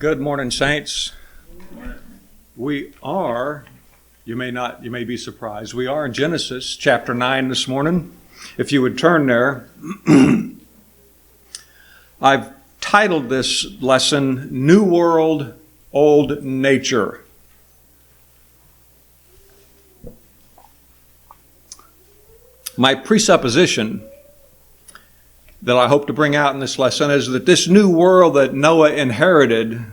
Good morning, saints. We are, you may be surprised, we are in Genesis chapter 9 this morning. If you would turn there, I've titled this lesson, New World, Old Nature. My presupposition that I hope to bring out in this lesson is that this new world that Noah inherited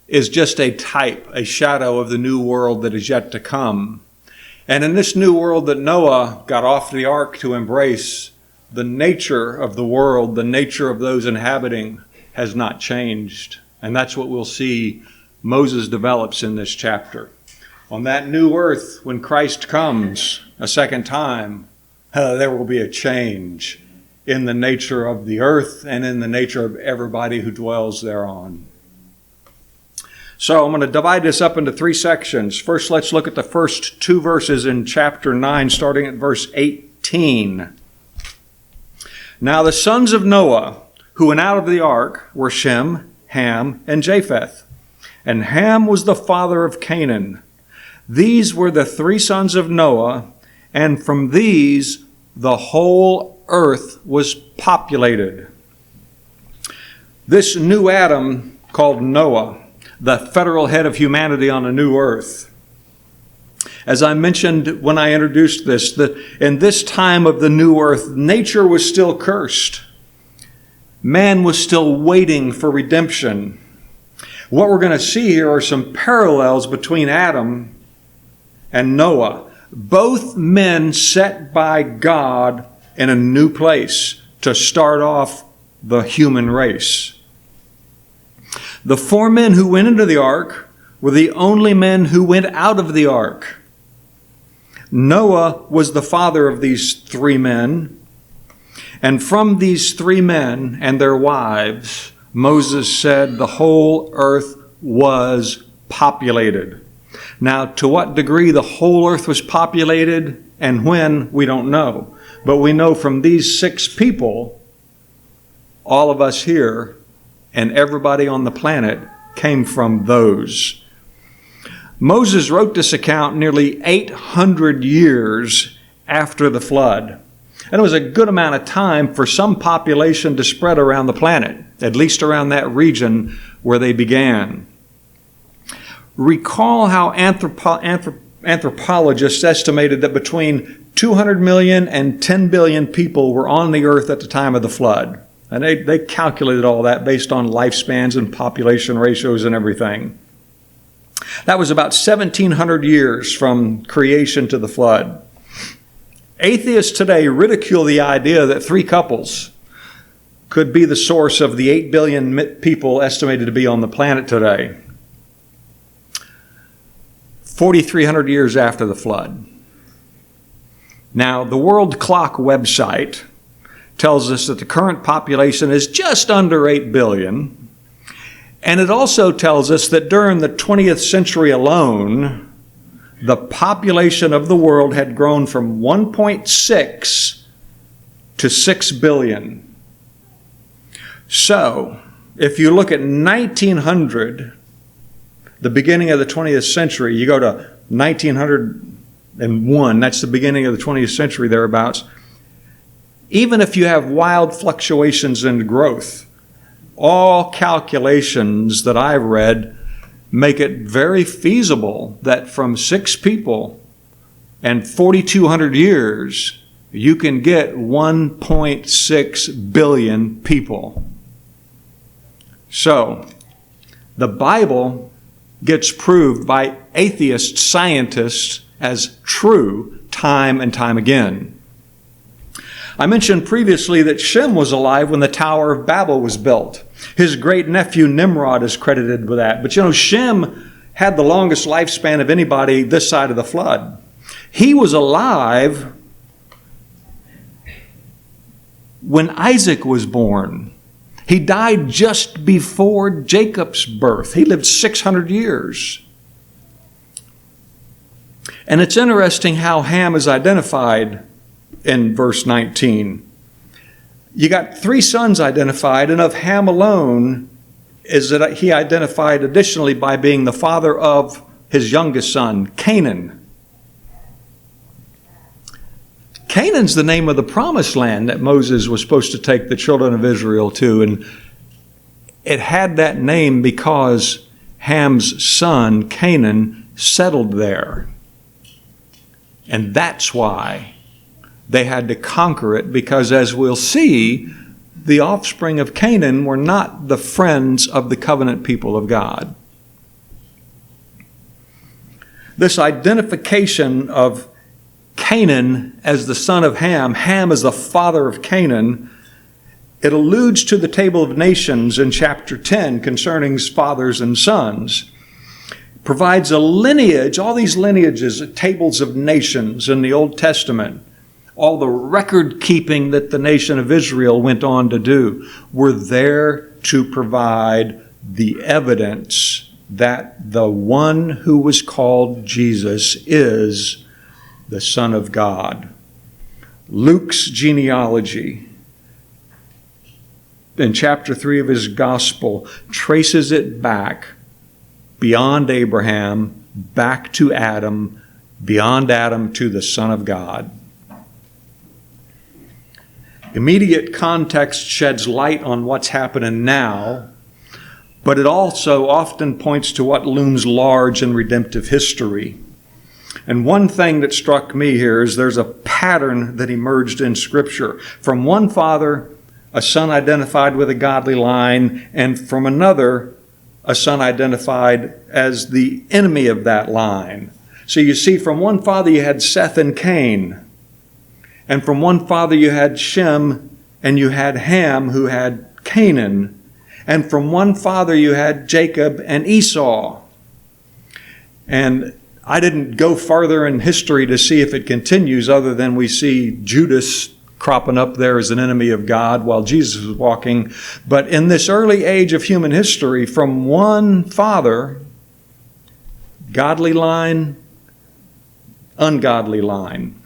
is just a type, a shadow of the new world that is yet to come. And in this new world that Noah got off the ark to embrace, the nature of the world, the nature of those inhabiting has not changed. And that's what we'll see Moses develops in this chapter. On that new earth, when Christ comes a second time, there will be a change in the nature of the earth and in the nature of everybody who dwells thereon. So I'm going to divide this up into three sections. First, let's look at the first two verses in chapter 9, starting at verse 18. Now the sons of Noah, who went out of the ark, were Shem, Ham, and Japheth. And Ham was the father of Canaan. These were the three sons of Noah, and from these the whole earth was populated. This new Adam called Noah, the federal head of humanity on a new earth. As I mentioned when I introduced this, that in this time of the new earth, nature was still cursed. Man was still waiting for redemption. What we're going to see here are some parallels between Adam and Noah. Both men set by God in a new place to start off the human race. The four men who went into the ark were the only men who went out of the ark. Noah was the father of these three men. And from these three men and their wives, Moses said the whole earth was populated. Now, to what degree the whole earth was populated and when, we don't know. But we know from these six people, all of us here and everybody on the planet came from those. Moses wrote this account nearly 800 years after the flood. And it was a good amount of time for some population to spread around the planet, at least around that region where they began. Recall how anthropologists estimated that between 200 million and 10 billion people were on the earth at the time of the flood. And they calculated all that based on lifespans and population ratios and everything. That was about 1,700 years from creation to the flood. Atheists today ridicule the idea that three couples could be the source of the 8 billion people estimated to be on the planet today. 4,300 years after the flood. Now, the World Clock website tells us that the current population is just under 8 billion. And it also tells us that during the 20th century alone, the population of the world had grown from 1.6 to 6 billion. So, if you look at 1900, the beginning of the 20th century, you go to 1901, that's the beginning of the 20th century, thereabouts. Even if you have wild fluctuations in growth, all calculations that I've read make it very feasible that from 6 people and 4,200 years, you can get 1.6 billion people. So, the Bible gets proved by atheist scientists as true time and time again. I mentioned previously that Shem was alive when the Tower of Babel was built. His great-nephew Nimrod is credited with that. But Shem had the longest lifespan of anybody this side of the flood. He was alive when Isaac was born. He died just before Jacob's birth. He lived 600 years. And it's interesting how Ham is identified in verse 19. You got 3 sons identified, and of Ham alone, is that he identified additionally by being the father of his youngest son, Canaan. Canaan's the name of the promised land that Moses was supposed to take the children of Israel to, and it had that name because Ham's son, Canaan, settled there. And that's why they had to conquer it, because as we'll see, the offspring of Canaan were not the friends of the covenant people of God. This identification of Canaan as the son of Ham as the father of Canaan, it alludes to the table of nations in chapter 10 concerning fathers and sons. Provides a lineage, all these lineages, tables of nations in the Old Testament, all the record keeping that the nation of Israel went on to do, were there to provide the evidence that the one who was called Jesus is the Son of God. Luke's genealogy in chapter 3 of his gospel traces it back beyond Abraham, back to Adam, beyond Adam to the Son of God. Immediate context sheds light on what's happening now, but it also often points to what looms large in redemptive history. And one thing that struck me here is there's a pattern that emerged in Scripture. From one father, a son identified with a godly line, and from another, a son identified as the enemy of that line. So you see, from one father you had Seth and Cain. And from one father you had Shem, and you had Ham, who had Canaan. And from one father you had Jacob and Esau. And I didn't go farther in history to see if it continues, other than we see Judas cropping up there as an enemy of God while Jesus was walking. But in this early age of human history, from one father, godly line, ungodly line.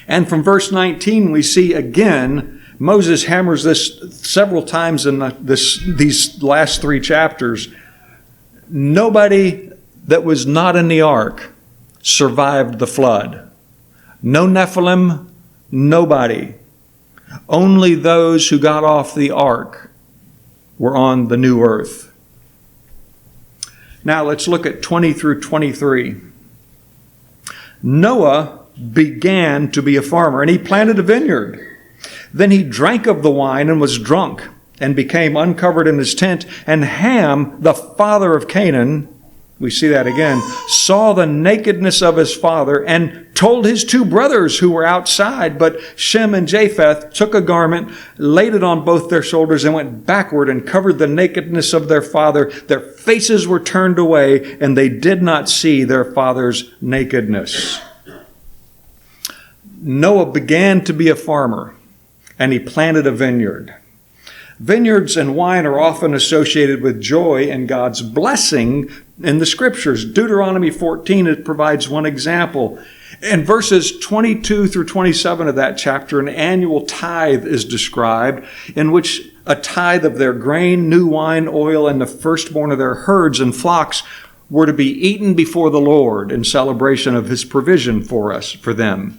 And from verse 19, we see again, Moses hammers this several times in these last 3 chapters. Nobody that was not in the ark survived the flood. No Nephilim, nobody. Only those who got off the ark were on the new earth. Now let's look at 20 through 23. Noah began to be a farmer, and he planted a vineyard. Then he drank of the wine and was drunk, and became uncovered in his tent. And Ham, the father of Canaan, we see that again, saw the nakedness of his father, and told his 2 brothers who were outside. But Shem and Japheth took a garment, laid it on both their shoulders, and went backward and covered the nakedness of their father. Their faces were turned away, and they did not see their father's nakedness. Noah began to be a farmer, and he planted a vineyard. Vineyards and wine are often associated with joy and God's blessing in the Scriptures. Deuteronomy 14, it provides one example. In verses 22 through 27 of that chapter, an annual tithe is described, in which a tithe of their grain, new wine, oil, and the firstborn of their herds and flocks were to be eaten before the Lord in celebration of his provision for them.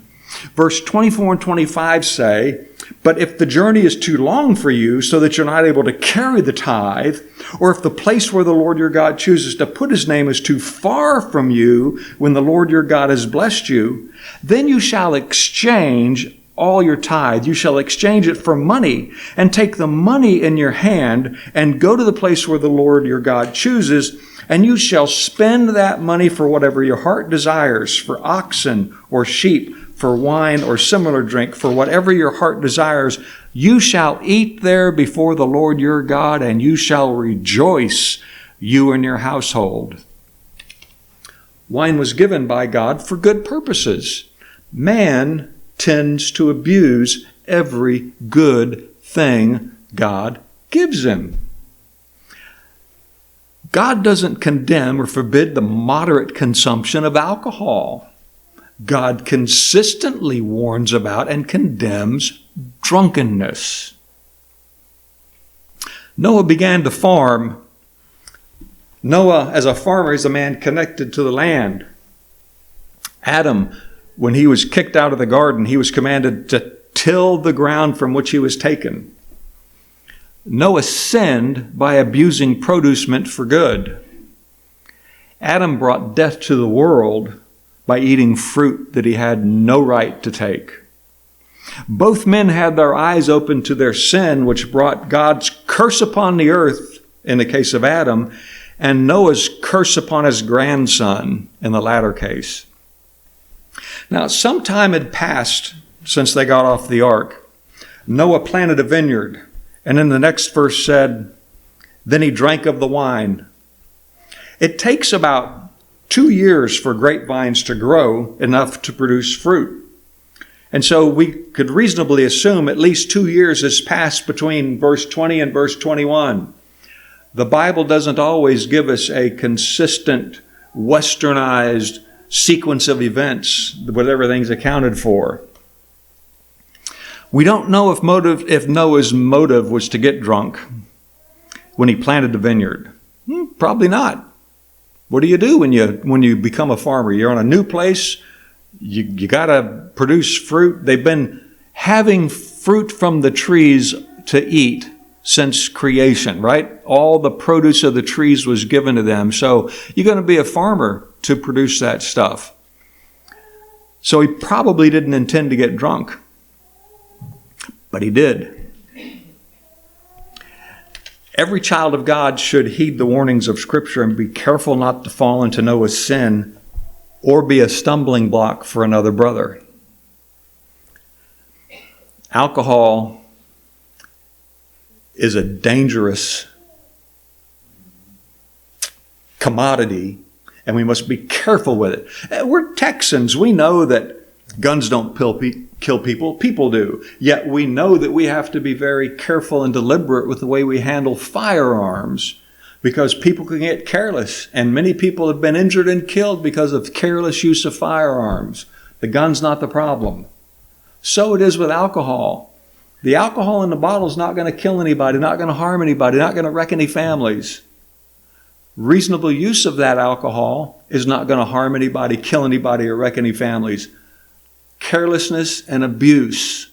Verse 24 and 25 say, "But if the journey is too long for you, so that you're not able to carry the tithe, or if the place where the Lord your God chooses to put his name is too far from you when the Lord your God has blessed you, then you shall exchange all your tithe. You shall exchange it for money, and take the money in your hand, and go to the place where the Lord your God chooses, and you shall spend that money for whatever your heart desires, for oxen or sheep, for wine or similar drink, for whatever your heart desires. You shall eat there before the Lord your God, and you shall rejoice, you and your household." Wine was given by God for good purposes. Man tends to abuse every good thing God gives him. God doesn't condemn or forbid the moderate consumption of alcohol. God consistently warns about and condemns drunkenness. Noah began to farm. Noah, as a farmer, is a man connected to the land. Adam, when he was kicked out of the garden, he was commanded to till the ground from which he was taken. Noah sinned by abusing produce meant for good. Adam brought death to the world by eating fruit that he had no right to take. Both men had their eyes open to their sin, which brought God's curse upon the earth in the case of Adam, and Noah's curse upon his grandson in the latter case. Now, some time had passed since they got off the ark. Noah planted a vineyard, and in the next verse said, then he drank of the wine. It takes about 2 years for grapevines to grow enough to produce fruit. And so we could reasonably assume at least 2 years has passed between verse 20 and verse 21. The Bible doesn't always give us a consistent, westernized sequence of events with everything's accounted for. We don't know if Noah's motive was to get drunk when he planted the vineyard. Probably not. What do you do when you become a farmer? You're on a new place. You got to produce fruit. They've been having fruit from the trees to eat since creation, right? All the produce of the trees was given to them. So you're going to be a farmer to produce that stuff. So he probably didn't intend to get drunk, but he did. Every child of God should heed the warnings of Scripture and be careful not to fall into Noah's sin or be a stumbling block for another brother. Alcohol is a dangerous commodity, and we must be careful with it. We're Texans. We know that guns don't kill people. People do. Yet we know that we have to be very careful and deliberate with the way we handle firearms, because people can get careless, and many people have been injured and killed because of careless use of firearms. The gun's not the problem. So it is with alcohol. The alcohol in the bottle is not going to kill anybody, not going to harm anybody, not going to wreck any families. Reasonable use of that alcohol is not going to harm anybody, kill anybody, or wreck any families. Carelessness and abuse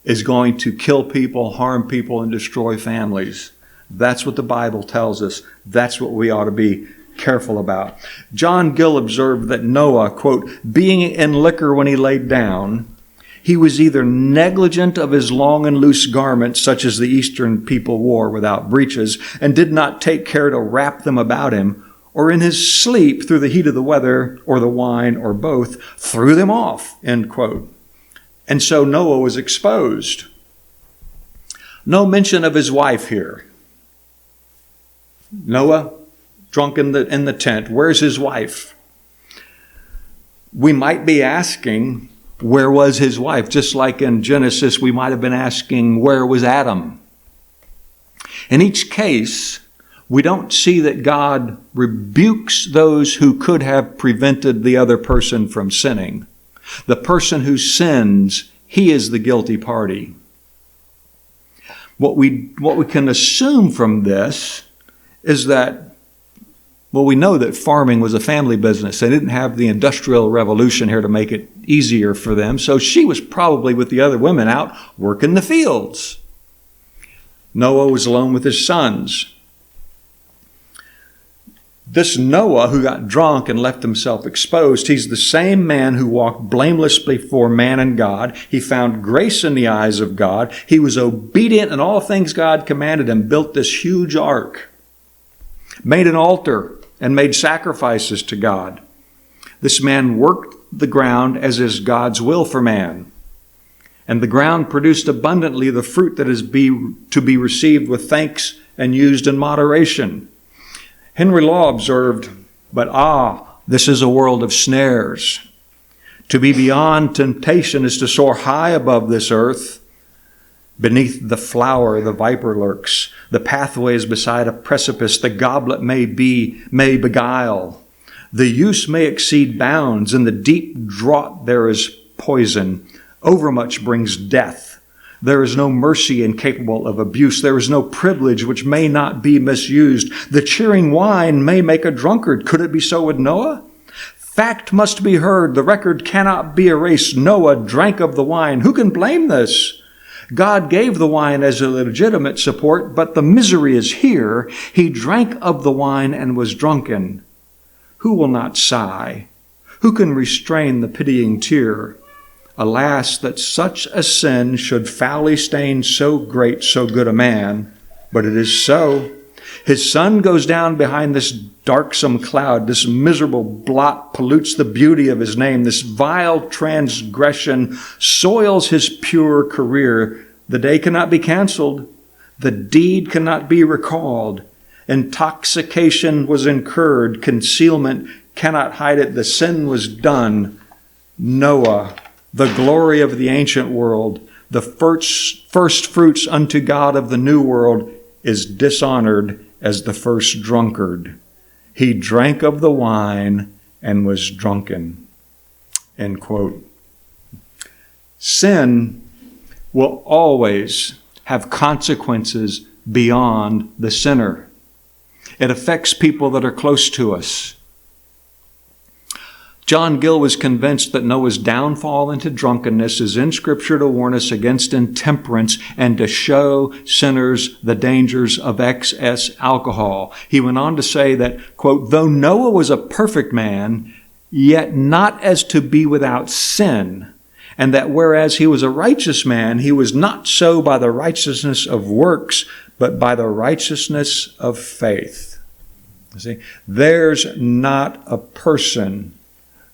is going to kill people, harm people, and destroy families. That's what the Bible tells us. That's what we ought to be careful about. John Gill observed that Noah, quote, being in liquor when he laid down, he was either negligent of his long and loose garments, such as the Eastern people wore without breeches, and did not take care to wrap them about him, or in his sleep, through the heat of the weather, or the wine, or both, threw them off, end quote. And so Noah was exposed. No mention of his wife here. Noah, drunk in the tent. Where's his wife? We might be asking, where was his wife? Just like in Genesis, we might have been asking, where was Adam? In each case, we don't see that God rebukes those who could have prevented the other person from sinning. The person who sins, he is the guilty party. What we can assume from this is that, well, we know that farming was a family business. They didn't have the Industrial Revolution here to make it easier for them. So she was probably with the other women out working the fields. Noah was alone with his sons. This Noah who got drunk and left himself exposed, he's the same man who walked blameless before man and God. He found grace in the eyes of God. He was obedient in all things God commanded him, built this huge ark, made an altar, and made sacrifices to God. This man worked the ground as is God's will for man. And the ground produced abundantly the fruit that is to be received with thanks and used in moderation. Henry Law observed, but this is a world of snares. To be beyond temptation is to soar high above this earth. Beneath the flower, the viper lurks. The pathway is beside a precipice. The goblet may beguile. The use may exceed bounds. In the deep draught there is poison. Overmuch brings death. There is no mercy incapable of abuse. There is no privilege which may not be misused. The cheering wine may make a drunkard. Could it be so with Noah? Fact must be heard. The record cannot be erased. Noah drank of the wine. Who can blame this? God gave the wine as a legitimate support, but the misery is here. He drank of the wine and was drunken. Who will not sigh? Who can restrain the pitying tear? Alas, that such a sin should foully stain so great, so good a man. But it is so. His sun goes down behind this darksome cloud. This miserable blot pollutes the beauty of his name. This vile transgression soils his pure career. The day cannot be canceled. The deed cannot be recalled. Intoxication was incurred. Concealment cannot hide it. The sin was done. Noah, the glory of the ancient world, the first fruits unto God of the new world, is dishonored as the first drunkard. He drank of the wine and was drunken. End quote. Sin will always have consequences beyond the sinner. It affects people that are close to us. John Gill was convinced that Noah's downfall into drunkenness is in Scripture to warn us against intemperance and to show sinners the dangers of excess alcohol. He went on to say that, quote, though Noah was a perfect man, yet not as to be without sin, and that whereas he was a righteous man, he was not so by the righteousness of works, but by the righteousness of faith. You see, there's not a person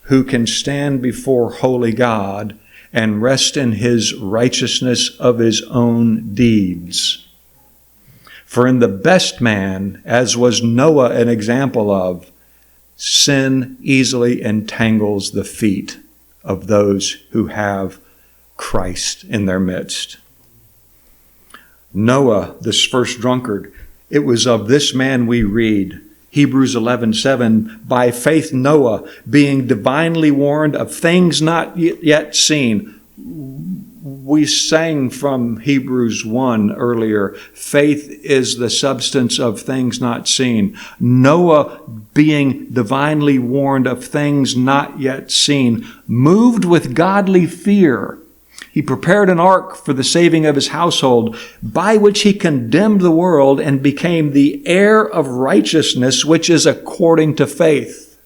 who can stand before holy God and rest in his righteousness of his own deeds. For in the best man, as was Noah an example of, sin easily entangles the feet of those who have Christ in their midst. Noah, this first drunkard, it was of this man we read, Hebrews 11:7, by faith Noah, being divinely warned of things not yet seen. We sang from Hebrews 1 earlier, faith is the substance of things not seen. Noah, being divinely warned of things not yet seen, moved with godly fear, he prepared an ark for the saving of his household, by which he condemned the world and became the heir of righteousness, which is according to faith.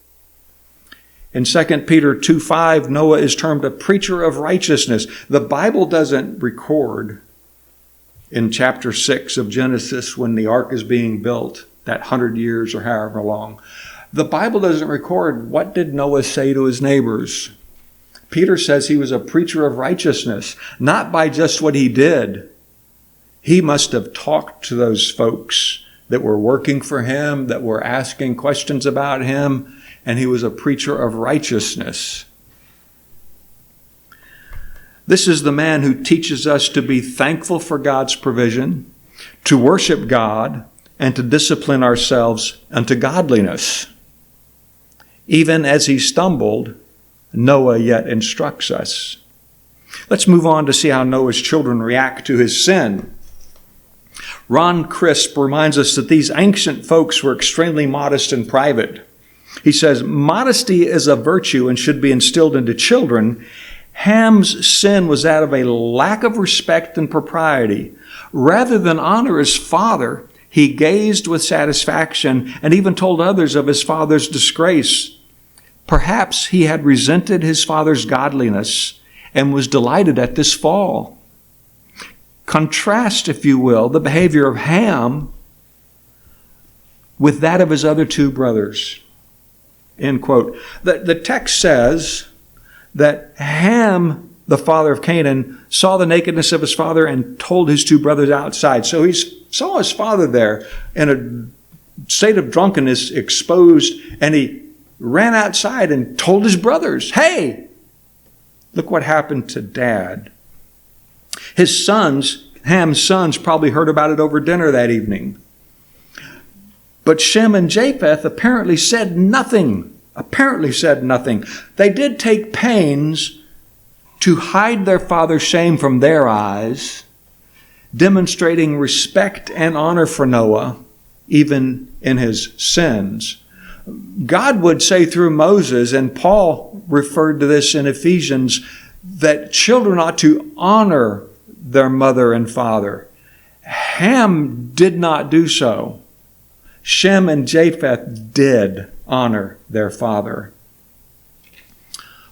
In 2 Peter 2:5, Noah is termed a preacher of righteousness. The Bible doesn't record in chapter 6 of Genesis when the ark is being built, that 100 years or however long. The Bible doesn't record what did Noah say to his neighbors. Peter says he was a preacher of righteousness, not by just what he did. He must have talked to those folks that were working for him, that were asking questions about him, and he was a preacher of righteousness. This is the man who teaches us to be thankful for God's provision, to worship God, and to discipline ourselves unto godliness. Even as he stumbled, Noah yet instructs us. Let's move on to see how Noah's children react to his sin. Ron Crisp reminds us that these ancient folks were extremely modest and private. He says, modesty is a virtue and should be instilled into children. Ham's sin was that of a lack of respect and propriety. Rather than honor his father, he gazed with satisfaction and even told others of his father's disgrace. Perhaps he had resented his father's godliness and was delighted at this fall. Contrast, if you will, the behavior of Ham with that of his other two brothers. End quote. The text says that Ham, the father of Canaan, saw the nakedness of his father and told his two brothers outside. So he saw his father there in a state of drunkenness, exposed, and he ran outside and told his brothers, hey, look what happened to Dad. His sons, Ham's sons, probably heard about it over dinner that evening. But Shem and Japheth apparently said nothing. They did take pains to hide their father's shame from their eyes, demonstrating respect and honor for Noah, even in his sins. God would say through Moses, and Paul referred to this in Ephesians, that children ought to honor their mother and father. Ham did not do so. Shem and Japheth did honor their father.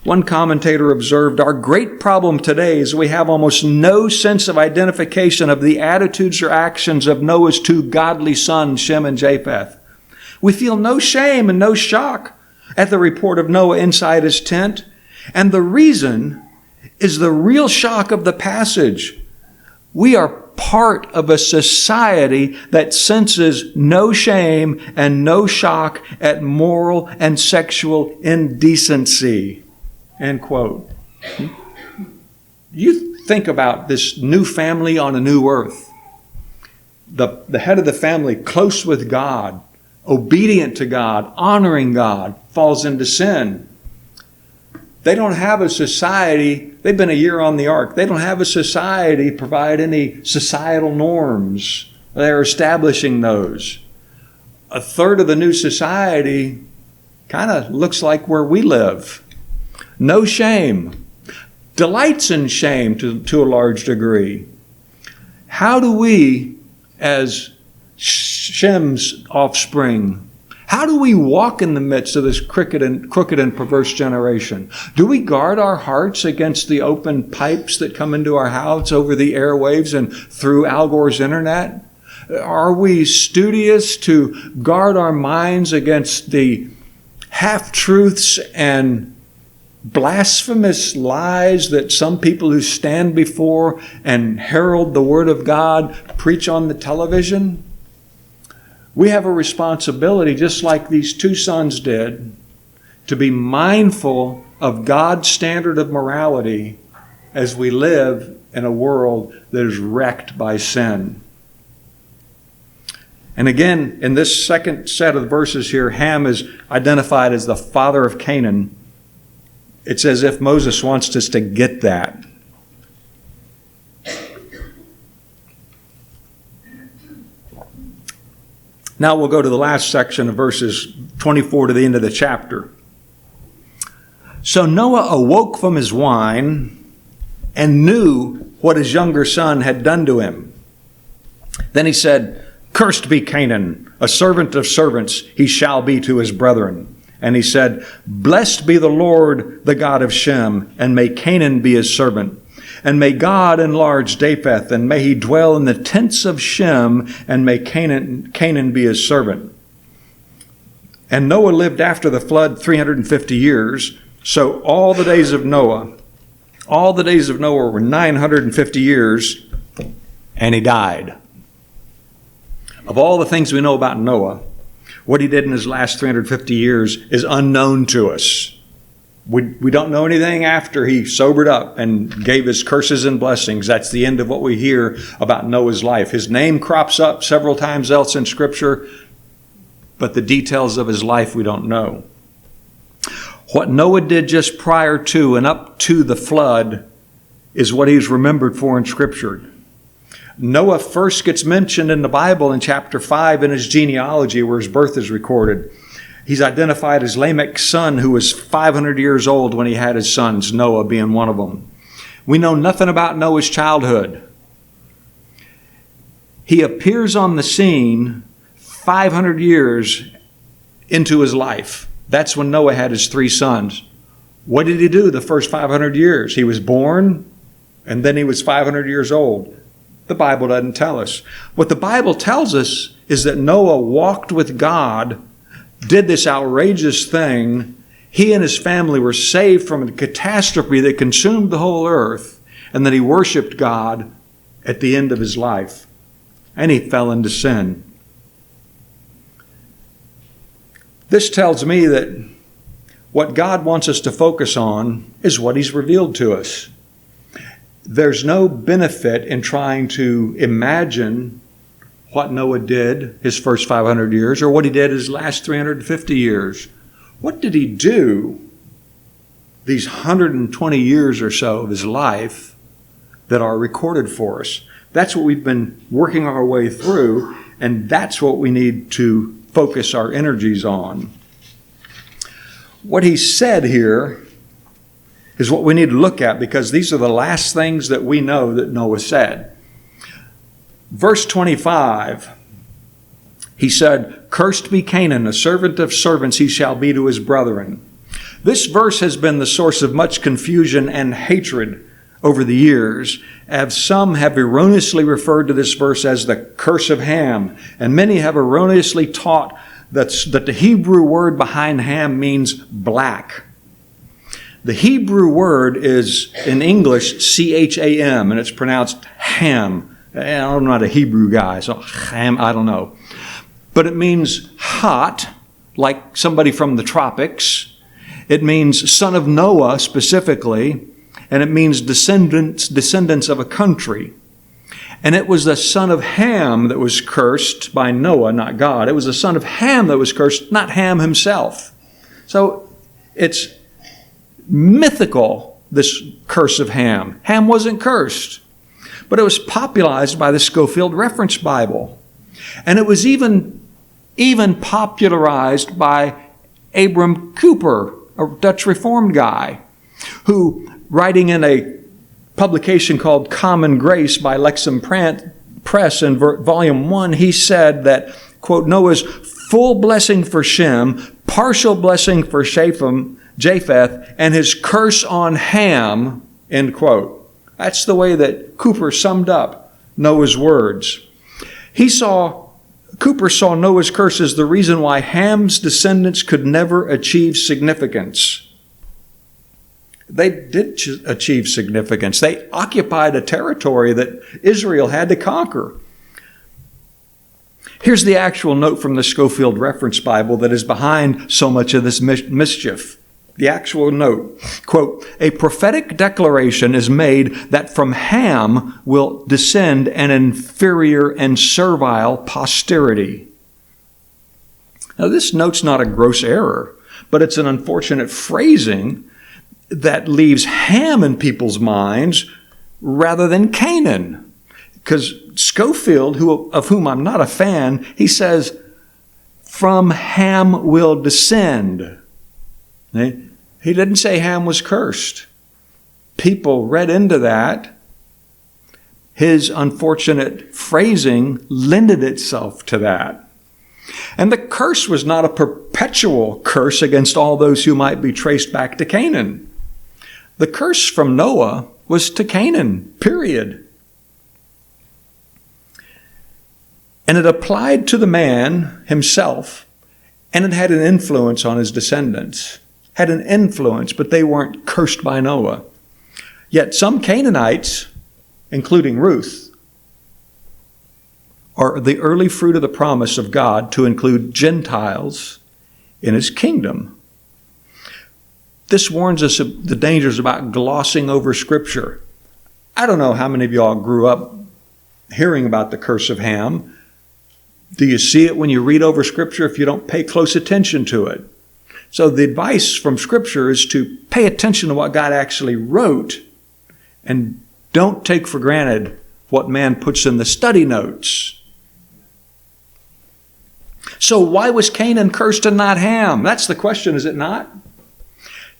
One commentator observed, our great problem today is we have almost no sense of identification of the attitudes or actions of Noah's two godly sons, Shem and Japheth. We feel no shame and no shock at the report of Noah inside his tent. And the reason is the real shock of the passage. We are part of a society that senses no shame and no shock at moral and sexual indecency. End quote. You think about this new family on a new earth. The head of the family, close with God, obedient to God, honoring God, falls into sin. They don't have a society. They've been a year on the ark. They don't have a society provide any societal norms. They're establishing those. A third of the new society kind of looks like where we live. No shame. Delights in shame to a large degree. How do we, as Shem's offspring, how do we walk in the midst of this crooked and perverse generation? Do we guard our hearts against the open pipes that come into our house over the airwaves and through Al Gore's internet? Are we studious to guard our minds against the half-truths and blasphemous lies that some people who stand before and herald the Word of God preach on the television? We have a responsibility, just like these two sons did, to be mindful of God's standard of morality as we live in a world that is wrecked by sin. And again, in this second set of verses here, Ham is identified as the father of Canaan. It's as if Moses wants us to get that. Now we'll go to the last section of verses 24 to the end of the chapter. So Noah awoke from his wine and knew what his younger son had done to him. Then he said, "Cursed be Canaan, a servant of servants he shall be to his brethren." And he said, "Blessed be the Lord, the God of Shem, and may Canaan be his servant. And may God enlarge Japheth, and may he dwell in the tents of Shem, and may Canaan be his servant." And Noah lived after the flood 350 years. So all the days of Noah were 950 years, and he died. Of all the things we know about Noah, what he did in his last 350 years is unknown to us. We don't know anything after he sobered up and gave his curses and blessings. That's the end of what we hear about Noah's life. His name crops up several times else in Scripture, but the details of his life we don't know. What Noah did just prior to and up to the flood is what he's remembered for in Scripture. Noah first gets mentioned in the Bible in chapter 5 in his genealogy where his birth is recorded. He's identified as Lamech's son, who was 500 years old when he had his sons, Noah being one of them. We know nothing about Noah's childhood. He appears on the scene 500 years into his life. That's when Noah had his three sons. What did he do the first 500 years? He was born, and then he was 500 years old. The Bible doesn't tell us. What the Bible tells us is that Noah walked with God, did this outrageous thing. He and his family were saved from a catastrophe that consumed the whole earth, and that he worshiped God at the end of his life. And he fell into sin. This tells me that what God wants us to focus on is what he's revealed to us. There's no benefit in trying to imagine what Noah did his first 500 years or what he did his last 350 years. What did he do these 120 years or so of his life that are recorded for us. That's what we've been working our way through, and that's what we need to focus our energies on. What he said here is what we need to look at, because these are the last things that we know that Noah said. Verse 25, he said, "Cursed be Canaan, a servant of servants he shall be to his brethren." This verse has been the source of much confusion and hatred over the years, as some have erroneously referred to this verse as the curse of Ham, and many have erroneously taught that the Hebrew word behind Ham means black. The Hebrew word is, in English, C-H-A-M, and it's pronounced ham. I'm not a Hebrew guy, so ham, I don't know. But it means hot, like somebody from the tropics. It means son of Noah specifically, and it means descendants of a country. And it was the son of Ham that was cursed by Noah, not God. It was the son of Ham that was cursed, not Ham himself. So it's mythical, this curse of Ham. Ham wasn't cursed, but it was popularized by the Scofield Reference Bible. And it was even popularized by Abram Cooper, a Dutch Reformed guy, who, writing in a publication called Common Grace by Lexham Press in Volume 1, he said that, quote, "Noah's full blessing for Shem, partial blessing for Japheth, and his curse on Ham," end quote. That's the way that Cooper summed up Noah's words. Cooper saw Noah's curse as the reason why Ham's descendants could never achieve significance. They did achieve significance. They occupied a territory that Israel had to conquer. Here's the actual note from the Scofield Reference Bible that is behind so much of this mischief. The actual note, quote, "A prophetic declaration is made that from Ham will descend an inferior and servile posterity." Now, this note's not a gross error, but it's an unfortunate phrasing that leaves Ham in people's minds rather than Canaan. Because Scofield, of whom I'm not a fan, he says, "From Ham will descend." He didn't say Ham was cursed. People read into that. His unfortunate phrasing lended itself to that. And the curse was not a perpetual curse against all those who might be traced back to Canaan. The curse from Noah was to Canaan, period. And it applied to the man himself, and it had an influence on his descendants. Had an influence, but they weren't cursed by Noah. Yet some Canaanites, including Ruth, are the early fruit of the promise of God to include Gentiles in his kingdom. This warns us of the dangers about glossing over Scripture. I don't know how many of y'all grew up hearing about the curse of Ham. Do you see it when you read over Scripture if you don't pay close attention to it? So the advice from Scripture is to pay attention to what God actually wrote and don't take for granted what man puts in the study notes. So why was Canaan cursed and not Ham? That's the question, is it not?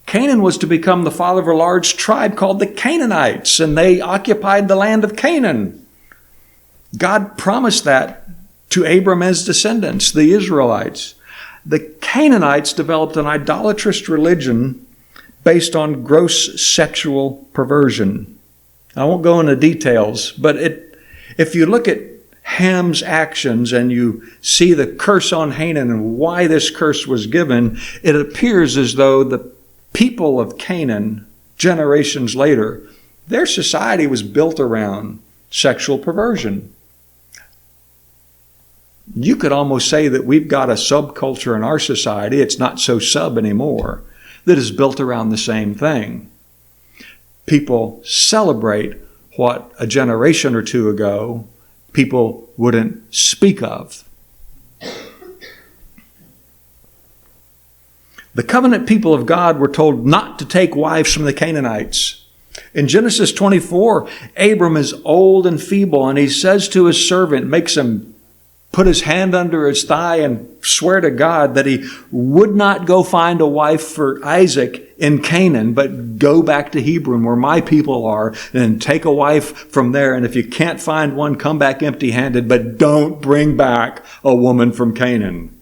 Canaan was to become the father of a large tribe called the Canaanites, and they occupied the land of Canaan. God promised that to Abram and his descendants, the Israelites. The Canaanites developed an idolatrous religion based on gross sexual perversion. I won't go into details, but if you look at Ham's actions and you see the curse on Canaan and why this curse was given, it appears as though the people of Canaan, generations later, their society was built around sexual perversion. You could almost say that we've got a subculture in our society, it's not so sub anymore, that is built around the same thing. People celebrate what a generation or two ago people wouldn't speak of. The covenant people of God were told not to take wives from the Canaanites. In Genesis 24, Abram is old and feeble, and he says to his servant, makes him put his hand under his thigh and swear to God that he would not go find a wife for Isaac in Canaan, but go back to Hebron where my people are and take a wife from there. And if you can't find one, come back empty-handed, but don't bring back a woman from Canaan.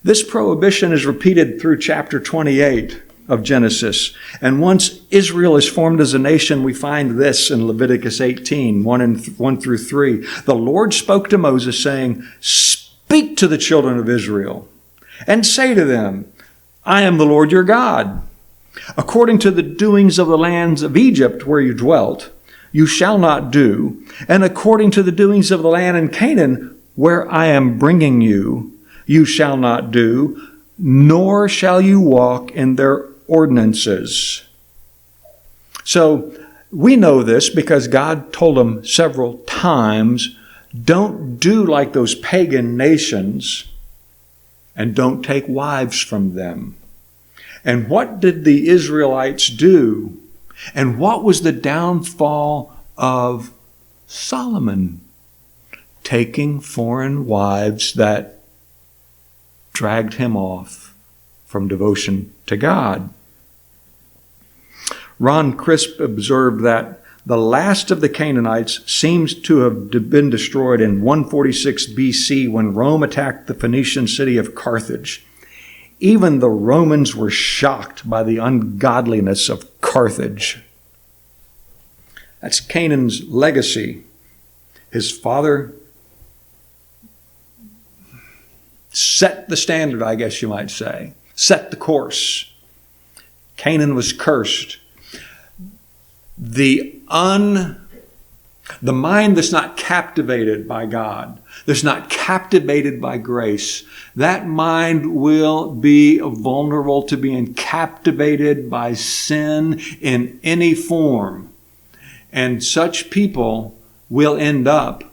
This prohibition is repeated through chapter 28 of Genesis. And once Israel is formed as a nation, we find this in Leviticus 18, 1 through 3. The Lord spoke to Moses, saying, "Speak to the children of Israel and say to them, I am the Lord your God. According to the doings of the lands of Egypt where you dwelt, you shall not do, and according to the doings of the land in Canaan where I am bringing you, you shall not do, nor shall you walk in their ordinances." So we know this because God told them several times, don't do like those pagan nations and don't take wives from them. And what did the Israelites do? And what was the downfall of Solomon? Taking foreign wives that dragged him off from devotion to God. Ron Crisp observed that the last of the Canaanites seems to have been destroyed in 146 BC when Rome attacked the Phoenician city of Carthage. Even the Romans were shocked by the ungodliness of Carthage. That's Canaan's legacy. His father set the standard, I guess you might say, set the course. Canaan was cursed. The mind that's not captivated by God, that's not captivated by grace, that mind will be vulnerable to being captivated by sin in any form. And such people will end up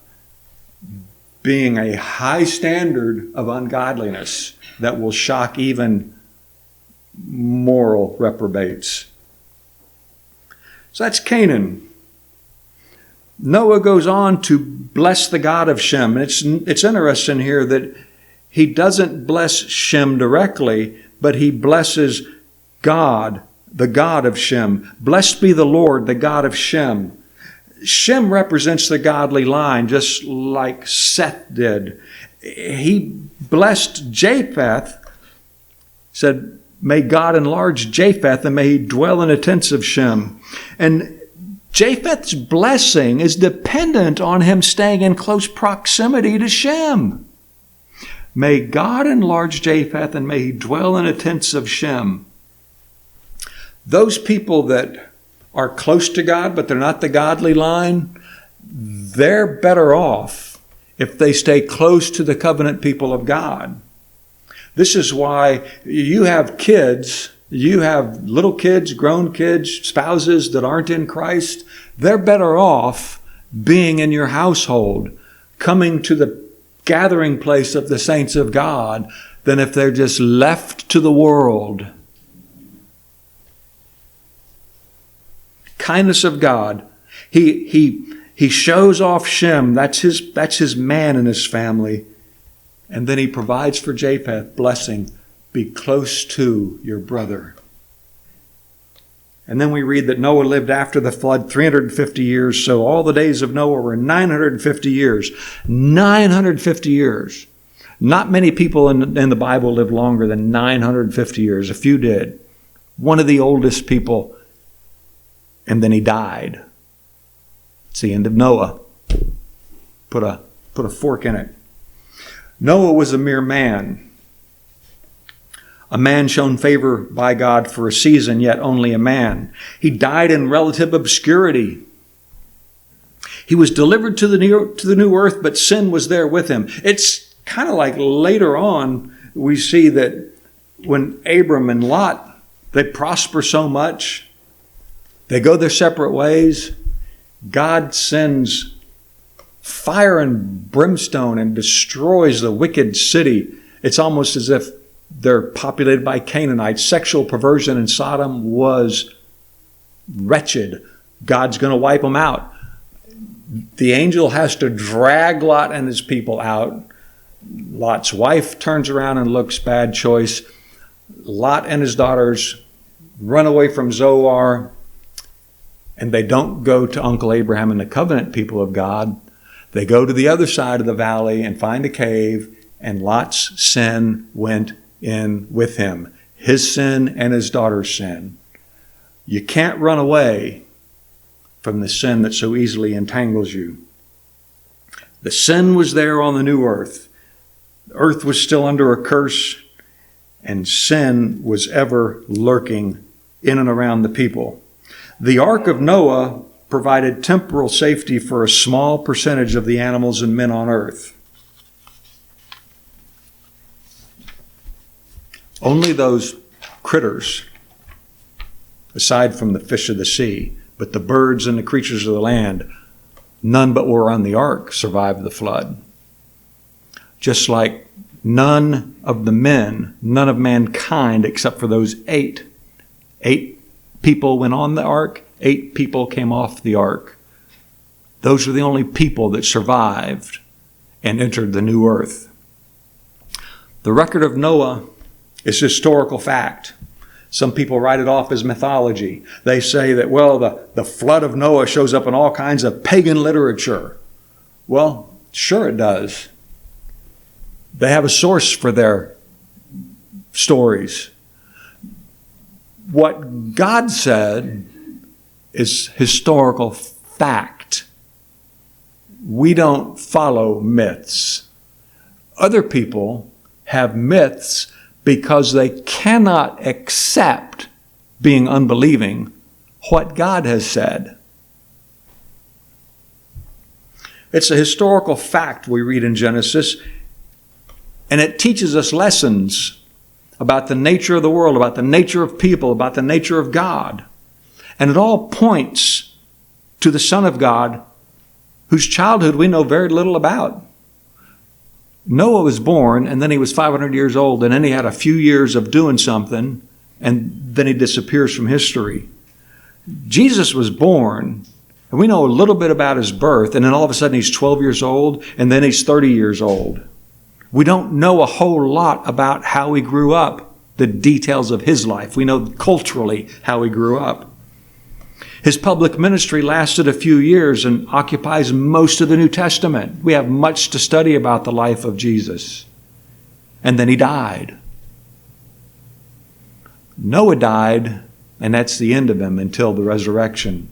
being a high standard of ungodliness that will shock even moral reprobates. So that's Canaan. Noah goes on to bless the God of Shem. And it's interesting here that he doesn't bless Shem directly, but he blesses God, the God of Shem. Blessed be the Lord, the God of Shem. Shem represents the godly line, just like Seth did. He blessed Japheth, said, may God enlarge Japheth and may he dwell in the tents of Shem. And Japheth's blessing is dependent on him staying in close proximity to Shem. May God enlarge Japheth and may he dwell in the tents of Shem. Those people that are close to God, but they're not the godly line, they're better off if they stay close to the covenant people of God. This is why you have kids, you have little kids, grown kids, spouses that aren't in Christ. They're better off being in your household, coming to the gathering place of the saints of God, than if they're just left to the world. Kindness of God. He shows off Shem. That's his man in his family. And then he provides for Japheth, blessing, be close to your brother. And then we read that Noah lived after the flood 350 years. So all the days of Noah were 950 years. 950 years. Not many people in the Bible lived longer than 950 years. A few did. One of the oldest people, and then he died. It's the end of Noah. Put a fork in it. Noah was a mere man. A man shown favor by God for a season, yet only a man. He died in relative obscurity. He was delivered to the new earth, but sin was there with him. It's kind of like later on, we see that when Abram and Lot, they prosper so much, they go their separate ways. God sends fire and brimstone and destroys the wicked city. It's almost as if they're populated by Canaanites. Sexual perversion in Sodom was wretched. God's going to wipe them out. The angel has to drag Lot and his people out. Lot's wife turns around and looks, bad choice. Lot and his daughters run away from Zoar, and they don't go to Uncle Abraham and the covenant people of God. They go to the other side of the valley and find a cave, and Lot's sin went in with him. His sin and his daughter's sin. You can't run away from the sin that so easily entangles you. The sin was there on the new earth. The earth was still under a curse, and sin was ever lurking in and around the people. The Ark of Noah provided temporal safety for a small percentage of the animals and men on earth. Only those critters, aside from the fish of the sea, but the birds and the creatures of the land, none but were on the ark survived the flood. Just like none of the men, none of mankind, except for those 8 people went on the ark, 8 people came off the ark. Those were the only people that survived and entered the new earth. The record of Noah is historical fact. Some people write it off as mythology. They say that, well, the flood of Noah shows up in all kinds of pagan literature. Well, sure it does. They have a source for their stories. What God said is historical fact. We don't follow myths. Other people have myths because they cannot accept, being unbelieving, what God has said. It's a historical fact we read in Genesis, and it teaches us lessons about the nature of the world, about the nature of people, about the nature of God. And it all points to the Son of God, whose childhood we know very little about. Noah was born, and then he was 500 years old, and then he had a few years of doing something, and then he disappears from history. Jesus was born, and we know a little bit about his birth, and then all of a sudden he's 12 years old, and then he's 30 years old. We don't know a whole lot about how he grew up, the details of his life. We know culturally how he grew up. His public ministry lasted a few years and occupies most of the New Testament. We have much to study about the life of Jesus. And then he died. Noah died, and that's the end of him until the resurrection.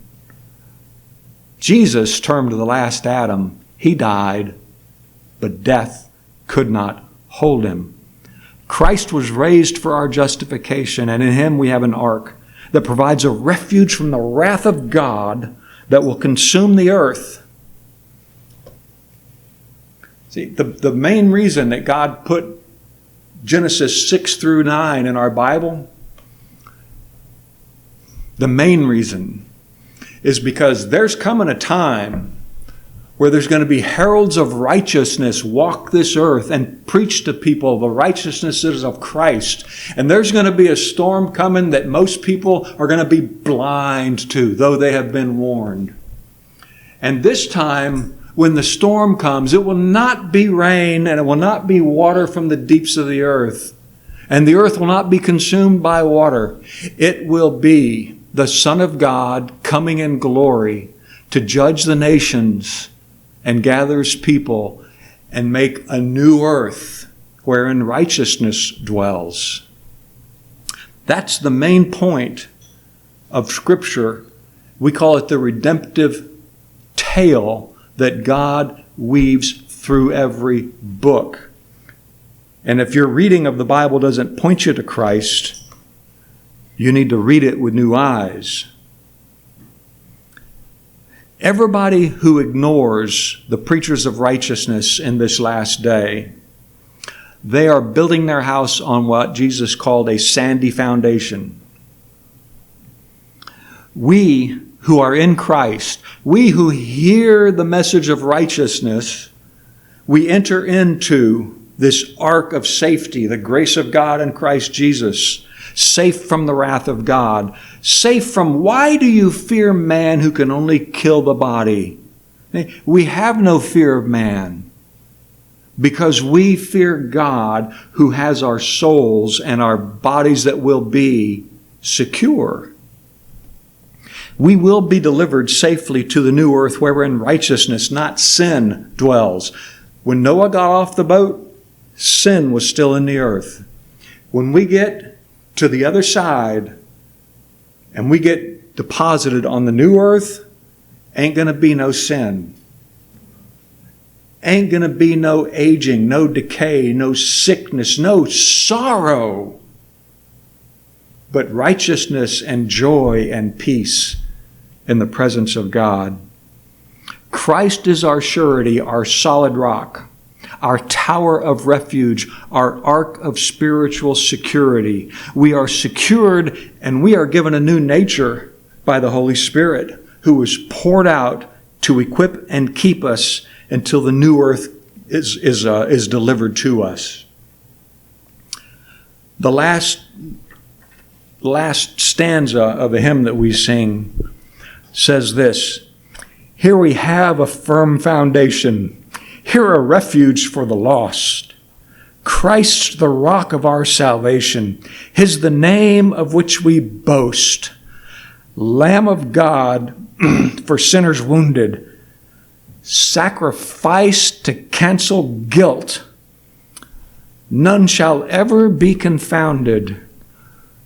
Jesus, termed the last Adam, he died, but death could not hold him. Christ was raised for our justification, and in him we have an ark that provides a refuge from the wrath of God that will consume the earth. See, the main reason that God put Genesis 6 through 9 in our Bible, the main reason is because there's coming a time where there's going to be heralds of righteousness walk this earth and preach to people the righteousnesses of Christ. And there's going to be a storm coming that most people are going to be blind to, though they have been warned. And this time, when the storm comes, it will not be rain and it will not be water from the deeps of the earth. And the earth will not be consumed by water. It will be the Son of God coming in glory to judge the nations and gathers people and make a new earth wherein righteousness dwells. That's the main point of Scripture. We call it the redemptive tale that God weaves through every book. And if your reading of the Bible doesn't point you to Christ, you need to read it with new eyes. Everybody who ignores the preachers of righteousness in this last day, they are building their house on what Jesus called a sandy foundation. We who are in Christ, we who hear the message of righteousness, we enter into this ark of safety, the grace of God in Christ Jesus, safe from the wrath of God, safe from why do you fear man who can only kill the body? We have no fear of man because we fear God who has our souls and our bodies that will be secure. We will be delivered safely to the new earth wherein righteousness, not sin, dwells. When Noah got off the boat, sin was still in the earth. When we get to the other side and we get deposited on the new earth, ain't going to be no sin. Ain't going to be no aging, no decay, no sickness, no sorrow. But righteousness and joy and peace in the presence of God. Christ is our surety, our solid rock, our tower of refuge, our ark of spiritual security. We are secured and we are given a new nature by the Holy Spirit, who was poured out to equip and keep us until the new earth is delivered to us. The last stanza of a hymn that we sing says this: "Here we have a firm foundation, here a refuge for the lost. Christ the rock of our salvation, His the name of which we boast. Lamb of God for sinners wounded, sacrificed to cancel guilt. None shall ever be confounded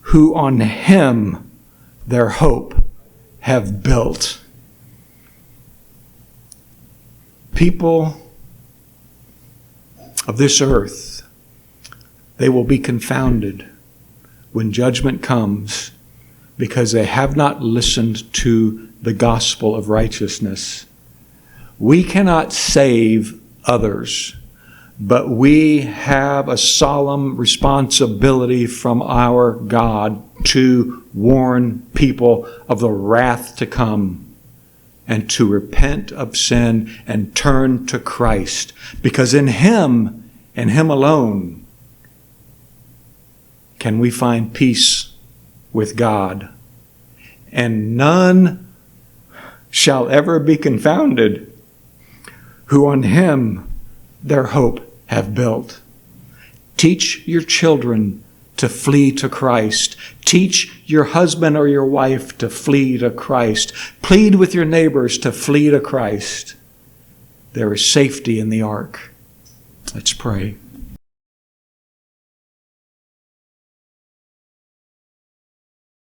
who on Him their hope have built." People of this earth, they will be confounded when judgment comes because they have not listened to the gospel of righteousness. We cannot save others, but we have a solemn responsibility from our God to warn people of the wrath to come and to repent of sin and turn to Christ. Because in Him and Him alone can we find peace with God. And none shall ever be confounded who on Him their hope have built. Teach your children to flee to Christ. Teach your husband or your wife to flee to Christ. Plead with your neighbors to flee to Christ. There is safety in the ark. Let's pray.